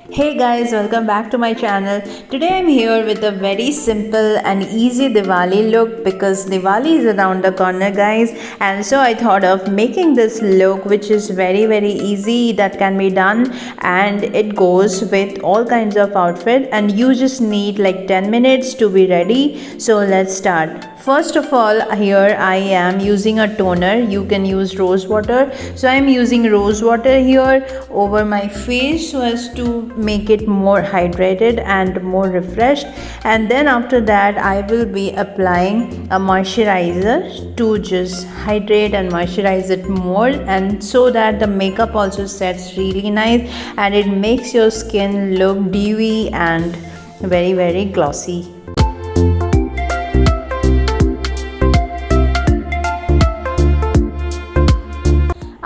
Hey guys, welcome back to my channel. Today I'm here with a very simple and easy Diwali look because Diwali is around the corner, guys, and so I thought of making this look which is very easy that can be done, and it goes with all kinds of outfit, and you just need like 10 minutes to be ready. So let's start. First of all, here I am using a toner. You can use rose water. So I am using rose water here over my face so as to make it more hydrated and more refreshed. And then after that, I will be applying a moisturizer to just hydrate and moisturize it more, and so that the makeup also sets really nice and it makes your skin look dewy and very glossy.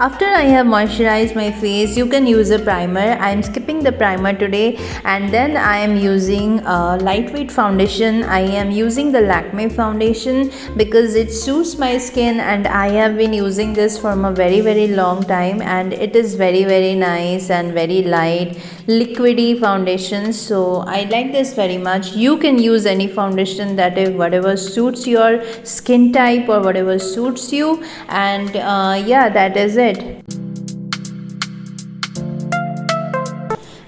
After I have moisturized my face, you can use a primer. I am skipping the primer today, and then I am using a lightweight foundation. I am using the Lakme foundation because it suits my skin, and I have been using this from a very long time, and it is very nice and very light liquidy foundation. So I like this very much. You can use any foundation that is whatever suits your skin type or whatever suits you, and yeah, that is it.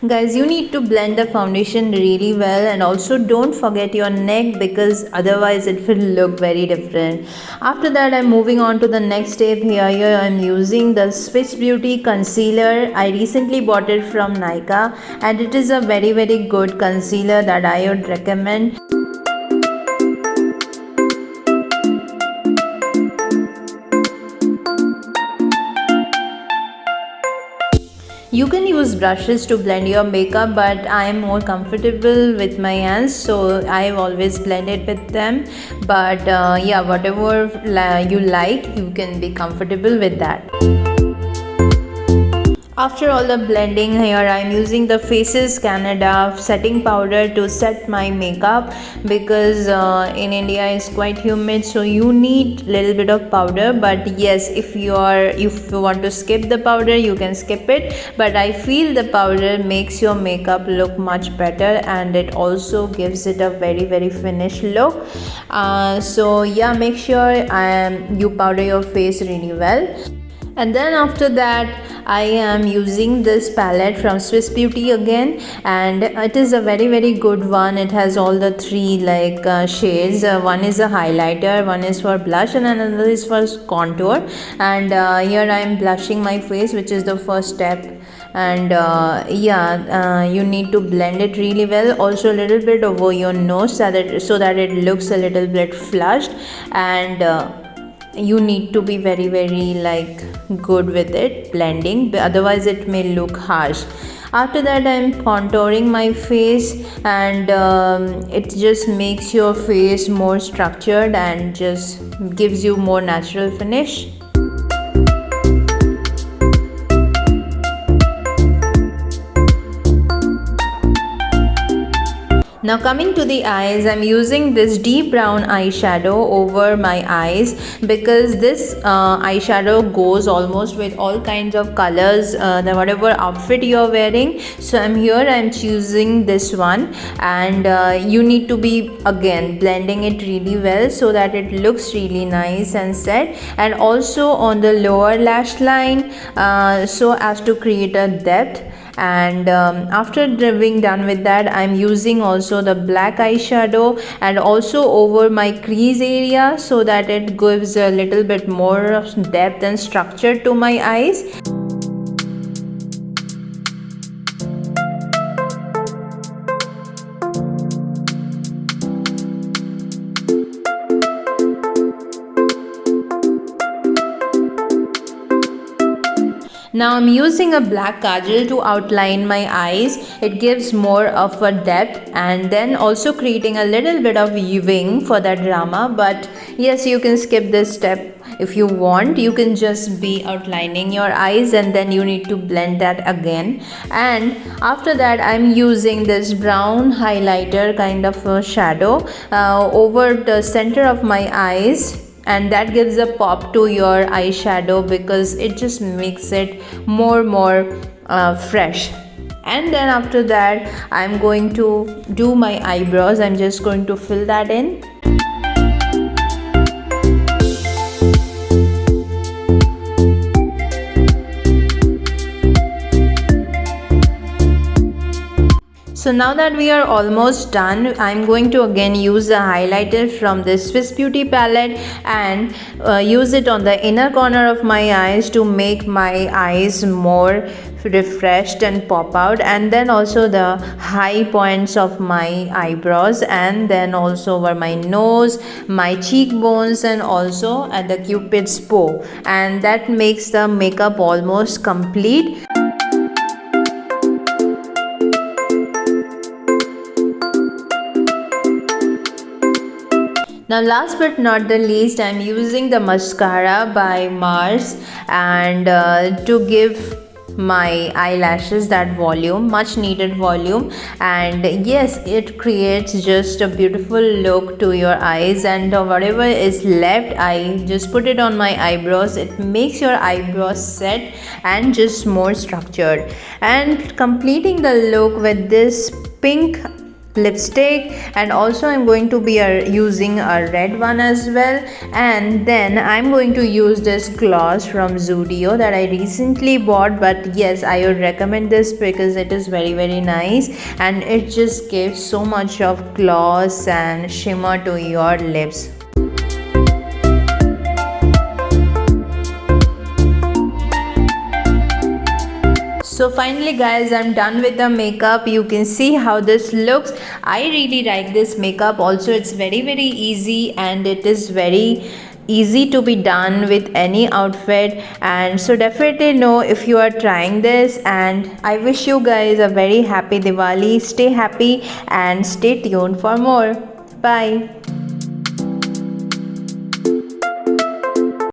Guys, you need to blend the foundation really well, and also don't forget your neck because otherwise it will look very different. After that, I'm moving on to the next step. Here I'm using the Swiss Beauty concealer. I recently bought it from Nykaa, and it is a very good concealer that I would recommend. You can use brushes to blend your makeup, but I am more comfortable with my hands, so I've always blended with them. But yeah, whatever you like, you can be comfortable with that. After all the blending, here I am using the Faces Canada setting powder to set my makeup because in India it's quite humid, so you need little bit of powder. But yes, if you want to skip the powder, you can skip it, but I feel the powder makes your makeup look much better, and it also gives it a very finished look. So yeah, make sure you powder your face really well. And then after that, I am using this palette from Swiss Beauty again, and it is a very good one. It has all the three shades. One is a highlighter, one is for blush, and another is for contour. And here I am blushing my face, which is the first step. And you need to blend it really well. Also a little bit over your nose so that it looks a little bit flushed, and you need to be very good with it blending, otherwise it may look harsh. After that, I am contouring my face, and it just makes your face more structured and just gives you more natural finish. Now coming to the eyes, I'm using this deep brown eyeshadow over my eyes because this eyeshadow goes almost with all kinds of colors, whatever outfit you're wearing. So I'm choosing this one, and you need to be again blending it really well so that it looks really nice and set, and also on the lower lash line so as to create a depth. And after being done with that, I'm using also the black eyeshadow and also over my crease area so that it gives a little bit more of depth and structure to my eyes. Now I'm using a black kajal to outline my eyes. It gives more of a depth, and then also creating a little bit of wing for that drama. But yes, you can skip this step if you want. You can just be outlining your eyes, and then you need to blend that again. And after that, I'm using this brown highlighter kind of a shadow over the center of my eyes, and that gives a pop to your eyeshadow because it just makes it more fresh. And then after that I'm going to do my eyebrows. I'm just going to fill that in. So now that we are almost done, I'm going to again use a highlighter from this Swiss Beauty palette and use it on the inner corner of my eyes to make my eyes more refreshed and pop out, and then also the high points of my eyebrows, and then also over my nose, my cheekbones, and also at the cupid's bow, and that makes the makeup almost complete. Now last but not the least, I'm using the mascara by Mars, and to give my eyelashes that volume, much needed volume, and yes, it creates just a beautiful look to your eyes, and whatever is left I just put it on my eyebrows. It makes your eyebrows set and just more structured. And completing the look with this pink lipstick, and also I'm going to be using a red one as well, and then I'm going to use this gloss from Zudio that I recently bought, but yes, I would recommend this because it is very nice and it just gives so much of gloss and shimmer to your lips. So finally guys, I'm done with the makeup. You can see how this looks. I really like this makeup. Also, it's very easy, and it is very easy to be done with any outfit, and so definitely know if you are trying this. And I wish you guys a very happy Diwali. Stay happy and stay tuned for more. Bye.